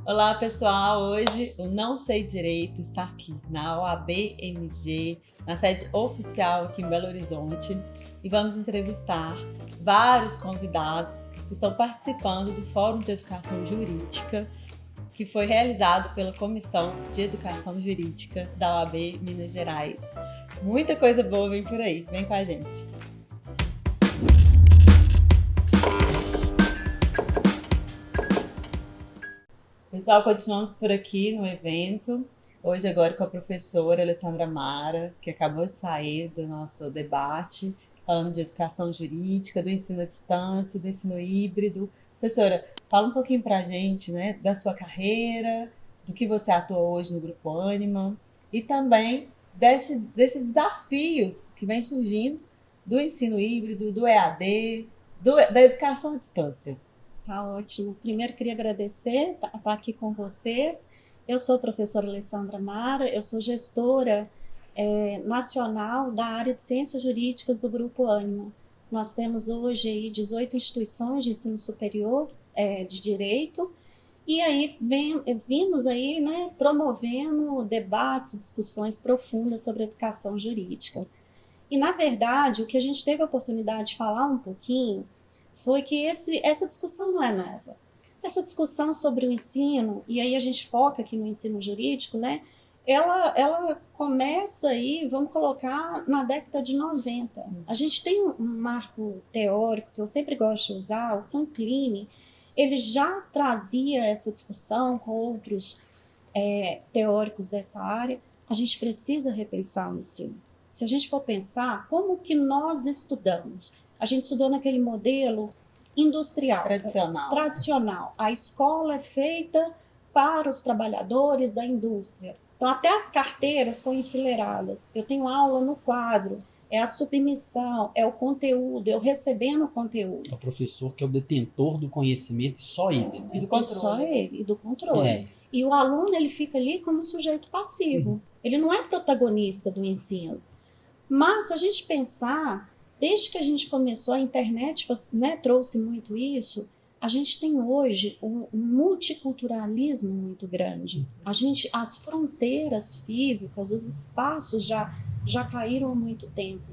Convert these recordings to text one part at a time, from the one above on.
Olá pessoal, hoje o Não Sei Direito está aqui na OAB-MG, na sede oficial aqui em Belo Horizonte, e vamos entrevistar vários convidados que estão participando do Fórum de Educação Jurídica, que foi realizado pela Comissão de Educação Jurídica da OAB Minas Gerais. Muita coisa boa vem por aí, vem com a gente! Pessoal, continuamos por aqui no evento, hoje agora com a professora Alessandra Mara, que acabou de sair do nosso debate, falando de educação jurídica, do ensino à distância, do ensino híbrido. Professora, fala um pouquinho para a gente, né, da sua carreira, do que você atua hoje no Grupo Ânima e também desses desafios que vem surgindo do ensino híbrido, do EAD, da educação à distância. Tá ótimo. Primeiro, queria agradecer estar aqui com vocês. Eu sou a professora Alessandra Mara, eu sou gestora nacional da área de Ciências Jurídicas do Grupo Ânima. Nós temos hoje aí 18 instituições de ensino superior de direito, e aí vimos aí, né, promovendo debates e discussões profundas sobre educação jurídica. E, na verdade, o que a gente teve a oportunidade de falar um pouquinho foi que essa discussão não é nova. Essa discussão sobre o ensino, e aí a gente foca aqui no ensino jurídico, né? Ela começa aí, vamos colocar, na década de 90. A gente tem um marco teórico que eu sempre gosto de usar, o Canclini. Ele já trazia essa discussão com outros teóricos dessa área. A gente precisa repensar o ensino. Se a gente for pensar, como que nós estudamos? A gente estudou naquele modelo industrial, tradicional. A escola é feita para os trabalhadores da indústria. Então, até as carteiras são enfileiradas. Eu tenho aula no quadro, é a submissão, é o conteúdo, eu recebendo o conteúdo. É o professor que é o detentor do conhecimento e só ele. E do controle. Só ele, e do controle. E o aluno, ele fica ali como sujeito passivo. Ele não é protagonista do ensino. Mas, se a gente pensar, desde que a gente começou, a internet, né, trouxe muito isso, a gente tem hoje um multiculturalismo muito grande. As fronteiras físicas, os espaços já caíram há muito tempo.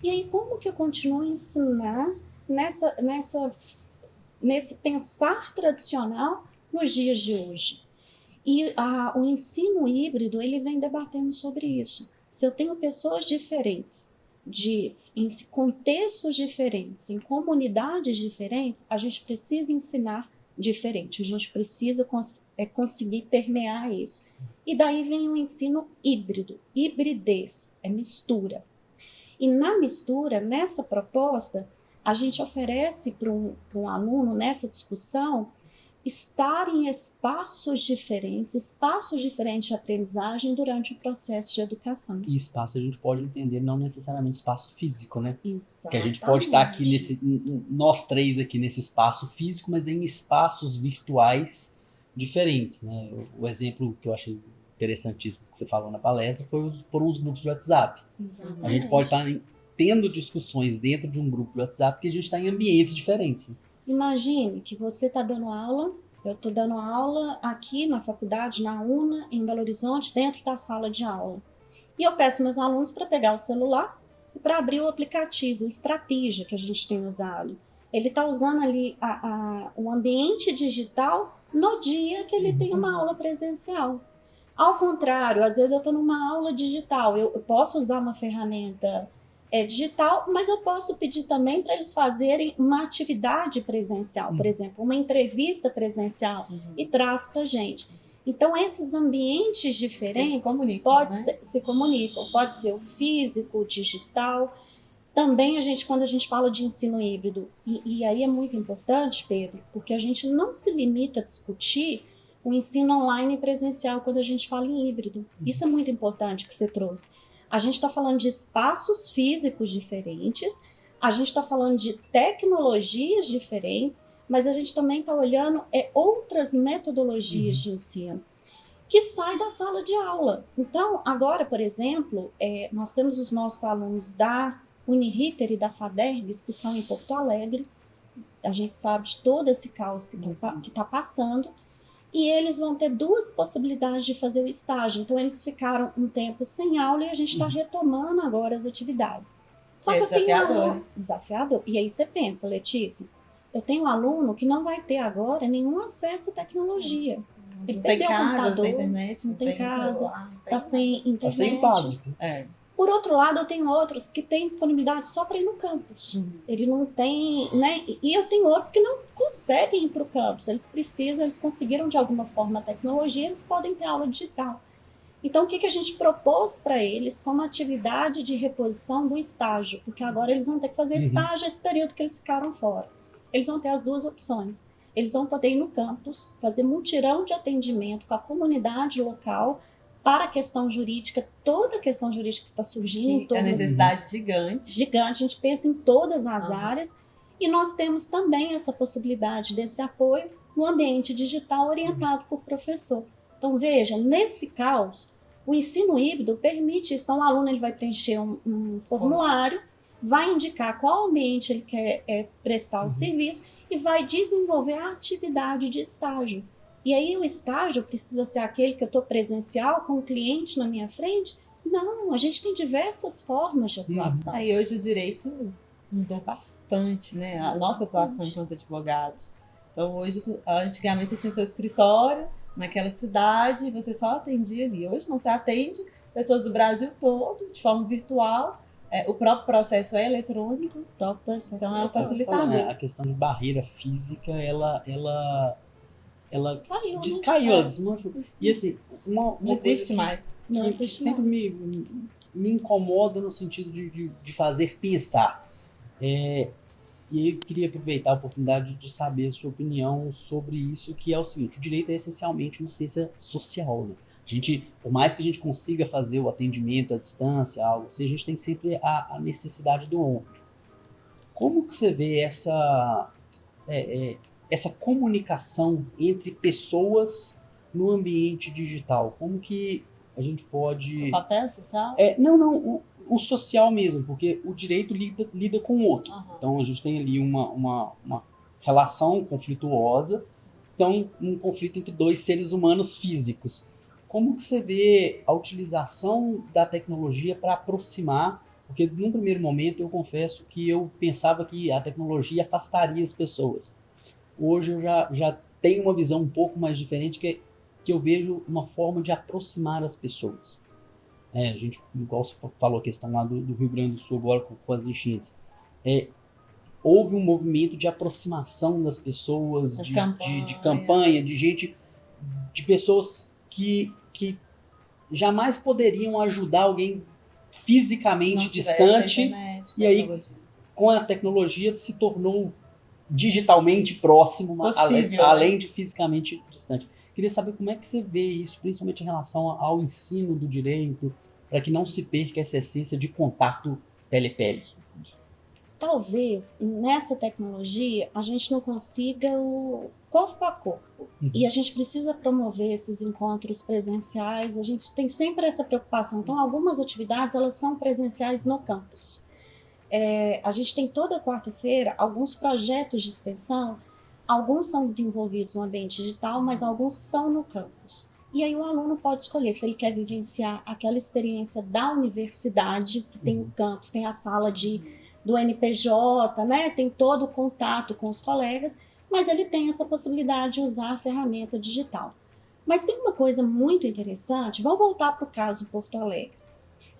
E aí, como que eu continuo a ensinar nesse pensar tradicional nos dias de hoje? E o ensino híbrido, ele vem debatendo sobre isso. Se eu tenho pessoas diferentes, em contextos diferentes, em comunidades diferentes, a gente precisa ensinar diferente, a gente precisa conseguir permear isso. E daí vem o ensino híbrido, hibridez, é mistura. E na mistura, nessa proposta, a gente oferece para um aluno, nessa discussão, estar em espaços diferentes de aprendizagem durante o processo de educação. E espaço a gente pode entender não necessariamente espaço físico, né? Exatamente. Que a gente pode estar aqui nós três aqui nesse espaço físico, mas em espaços virtuais diferentes, né? O exemplo que eu achei interessantíssimo que você falou na palestra foram os grupos de WhatsApp. Exatamente. A gente pode estar tendo discussões dentro de um grupo de WhatsApp porque a gente está em ambientes diferentes, né? Imagine que você está dando aula, eu estou dando aula aqui na faculdade, na UNA, em Belo Horizonte, dentro da sala de aula. E eu peço meus alunos para pegar o celular e para abrir o aplicativo, o Estratégia que a gente tem usado. Ele está usando ali o ambiente digital no dia que ele tem uma aula presencial. Ao contrário, às vezes eu estou numa aula digital, eu posso usar uma ferramenta digital, mas eu posso pedir também para eles fazerem uma atividade presencial, por exemplo, uma entrevista presencial, e traz para a gente. Então, esses ambientes diferentes se comunicam. Pode ser o físico, o digital. Também, quando a gente fala de ensino híbrido, e aí é muito importante, Pedro, porque a gente não se limita a discutir o ensino online e presencial quando a gente fala em híbrido. Isso é muito importante que você trouxe. A gente está falando de espaços físicos diferentes, a gente está falando de tecnologias diferentes, mas a gente também está olhando outras metodologias de ensino que saem da sala de aula. Então, agora, por exemplo, nós temos os nossos alunos da Uniriter e da FADERGS que estão em Porto Alegre. A gente sabe de todo esse caos que está passando. e eles vão ter duas possibilidades de fazer o estágio. Então, eles ficaram um tempo sem aula e a gente está retomando agora as atividades. Só que eu tenho um aluno desafiador. E aí você pensa, Letícia, eu tenho um aluno que não vai ter agora nenhum acesso à tecnologia. Ele Não tem perdeu o casa, computador, não tem internet, não tem casa, celular, está sem internet. Tá sem básico. Por outro lado, eu tenho outros que têm disponibilidade só para ir no campus. Ele não tem, né? E eu tenho outros que não conseguem ir para o campus. Eles precisam, eles conseguiram de alguma forma a tecnologia, eles podem ter aula digital. Então, o que a gente propôs para eles como atividade de reposição do estágio? Porque agora eles vão ter que fazer estágio esse período que eles ficaram fora. Eles vão ter as duas opções. Eles vão poder ir no campus, fazer mutirão de atendimento com a comunidade local para a questão jurídica, toda a questão jurídica que está surgindo. É a necessidade gigante. Gigante, a gente pensa em todas as áreas. E nós temos também essa possibilidade desse apoio no ambiente digital orientado por professor. Então, veja, nesse caos, o ensino híbrido permite isso. Então, o aluno ele vai preencher um formulário, vai indicar qual ambiente ele quer prestar o serviço e vai desenvolver a atividade de estágio. E aí o estágio precisa ser aquele que eu estou presencial com o cliente na minha frente? Não, a gente tem diversas formas de atuação. Aí hoje o direito mudou bastante, né? A nossa atuação enquanto advogados. Então hoje, antigamente você tinha o seu escritório naquela cidade e você só atendia ali. Hoje não, você atende pessoas do Brasil todo, de forma virtual. O próprio processo é eletrônico, então é um facilitador. A questão de barreira física, ela caiu, descaiu, ela desmanchou. E assim, uma não existe mais. Que sempre me incomoda no sentido de fazer pensar. E eu queria aproveitar a oportunidade de saber a sua opinião sobre isso, que é o seguinte: o direito é essencialmente uma ciência social, né? A gente, por mais que a gente consiga fazer o atendimento à distância, algo assim, a gente tem sempre a necessidade do outro. Como que você vê essa comunicação entre pessoas no ambiente digital? Como que a gente pode... O papel social? O social mesmo, porque o direito lida com o outro. Então a gente tem ali uma relação conflituosa, então um conflito entre dois seres humanos físicos. Como que você vê a utilização da tecnologia para aproximar? Porque num primeiro momento eu confesso que eu pensava que a tecnologia afastaria as pessoas. Hoje eu já tenho uma visão um pouco mais diferente, que eu vejo uma forma de aproximar as pessoas. A gente, igual você falou a questão lá do Rio Grande do Sul agora com as enchentes. Houve um movimento de aproximação das pessoas, de campanha, de gente, de pessoas que jamais poderiam ajudar alguém fisicamente distante, internet, e aí com a tecnologia se tornou digitalmente próximo, além de fisicamente distante. Queria saber como é que você vê isso, principalmente em relação ao ensino do direito, para que não se perca essa essência de contato pele-pele. Talvez nessa tecnologia a gente não consiga o corpo a corpo. E a gente precisa promover esses encontros presenciais. A gente tem sempre essa preocupação. Então, algumas atividades elas são presenciais no campus. A gente tem toda quarta-feira alguns projetos de extensão. Alguns são desenvolvidos no ambiente digital, mas alguns são no campus. E aí o aluno pode escolher se ele quer vivenciar aquela experiência da universidade, que tem o campus, tem a sala do NPJ, né? Tem todo o contato com os colegas, mas ele tem essa possibilidade de usar a ferramenta digital. Mas tem uma coisa muito interessante, vamos voltar para o caso Porto Alegre.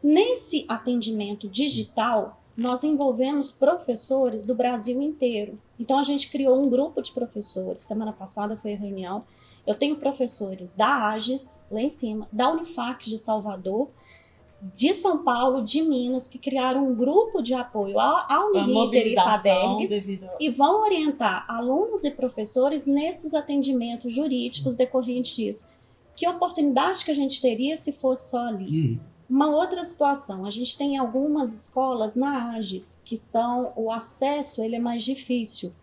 Nesse atendimento digital, nós envolvemos professores do Brasil inteiro. Então a gente criou um grupo de professores, semana passada foi a reunião. Eu tenho professores da AGES, lá em cima, da Unifac de Salvador, de São Paulo, de Minas, que criaram um grupo de apoio à Uniriter e FADERGS e vão orientar alunos e professores nesses atendimentos jurídicos decorrentes disso. Que oportunidade que a gente teria se fosse só ali? Uma outra situação, a gente tem algumas escolas na AGES que o acesso ele é mais difícil.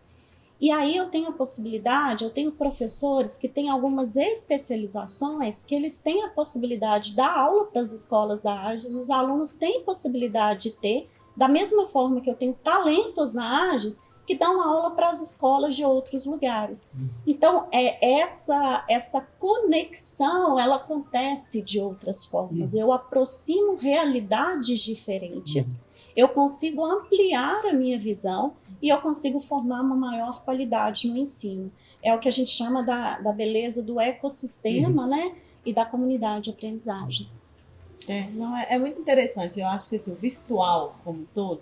E aí eu tenho a possibilidade, eu tenho professores que têm algumas especializações que eles têm a possibilidade de dar aula para as escolas da AGES, os alunos têm possibilidade de ter, da mesma forma que eu tenho talentos na AGES, que dão aula para as escolas de outros lugares. Então, essa conexão, ela acontece de outras formas. Eu aproximo realidades diferentes. Eu consigo ampliar a minha visão e eu consigo formar uma maior qualidade no ensino. É o que a gente chama da beleza do ecossistema, né? E da comunidade de aprendizagem. É muito interessante. Eu acho que assim, o virtual como um todo,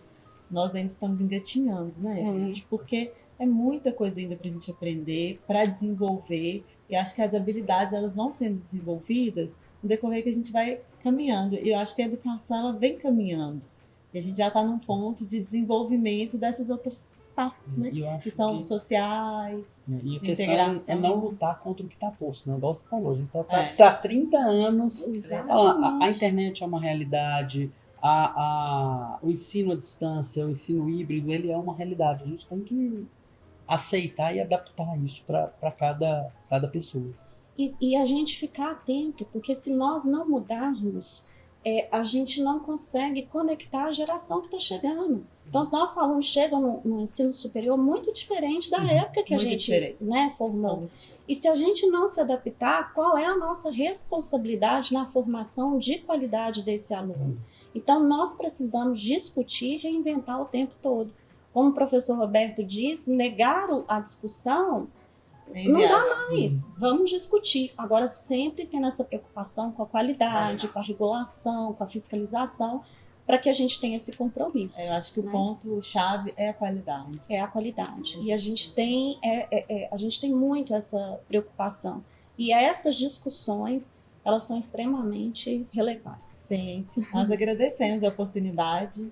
nós ainda estamos engatinhando, né, gente? Porque é muita coisa ainda para a gente aprender, para desenvolver. E acho que as habilidades elas vão sendo desenvolvidas no decorrer que a gente vai caminhando. E eu acho que a educação ela vem caminhando. E a gente já está num ponto de desenvolvimento dessas outras partes, né? Que são sociais, e a de questão integração. é não lutar contra o que está posto, né? Igual você falou, a gente está há 30 anos, a internet é uma realidade, o ensino à distância, o ensino híbrido, ele é uma realidade. A gente tem que aceitar e adaptar isso para cada pessoa. E a gente ficar atento, porque se nós não mudarmos, a gente não consegue conectar a geração que está chegando. Então, os nossos alunos chegam no ensino superior muito diferente da época que a gente formou. E se a gente não se adaptar, qual é a nossa responsabilidade na formação de qualidade desse aluno? Então, nós precisamos discutir e reinventar o tempo todo. Como o professor Roberto diz, negar a discussão não dá mais. Vamos discutir. Agora, sempre tendo essa preocupação com a qualidade, com a regulação, com a fiscalização, para que a gente tenha esse compromisso. Eu acho que o ponto-chave é a qualidade. É a qualidade. E a gente tem muito essa preocupação. E essas discussões, elas são extremamente relevantes. Sim. Nós agradecemos a oportunidade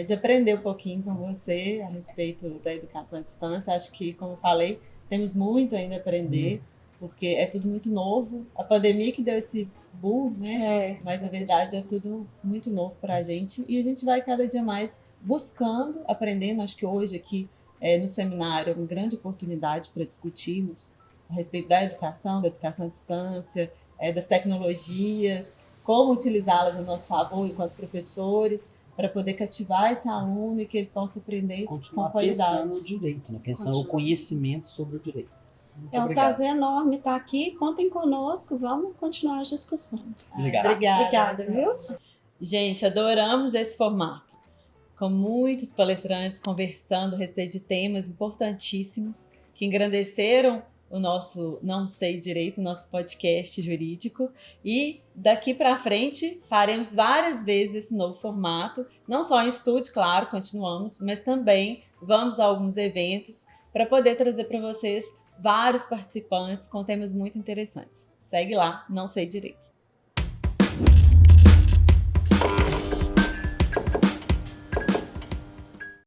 de aprender um pouquinho com você a respeito da educação à distância. Acho que, como eu falei, temos muito ainda a aprender, porque é tudo muito novo. A pandemia que deu esse boom, né? Mas, na verdade, é tudo muito novo para a gente. E a gente vai cada dia mais buscando, aprendendo. Acho que hoje aqui no seminário é uma grande oportunidade para discutirmos a respeito da educação à distância, das tecnologias, como utilizá-las a nosso favor enquanto professores, para poder cativar esse aluno e que ele possa aprender com qualidade. Pensando no direito, né? Pensando o conhecimento sobre o direito. Muito obrigado. Prazer enorme estar aqui. Contem conosco, vamos continuar as discussões. Obrigada, viu? Gente, adoramos esse formato. Com muitos palestrantes conversando a respeito de temas importantíssimos que engrandeceram o nosso Não Sei Direito, nosso podcast jurídico. E daqui para frente faremos várias vezes esse novo formato, não só em estúdio, claro, continuamos, mas também vamos a alguns eventos para poder trazer para vocês vários participantes com temas muito interessantes. Segue lá, Não Sei Direito.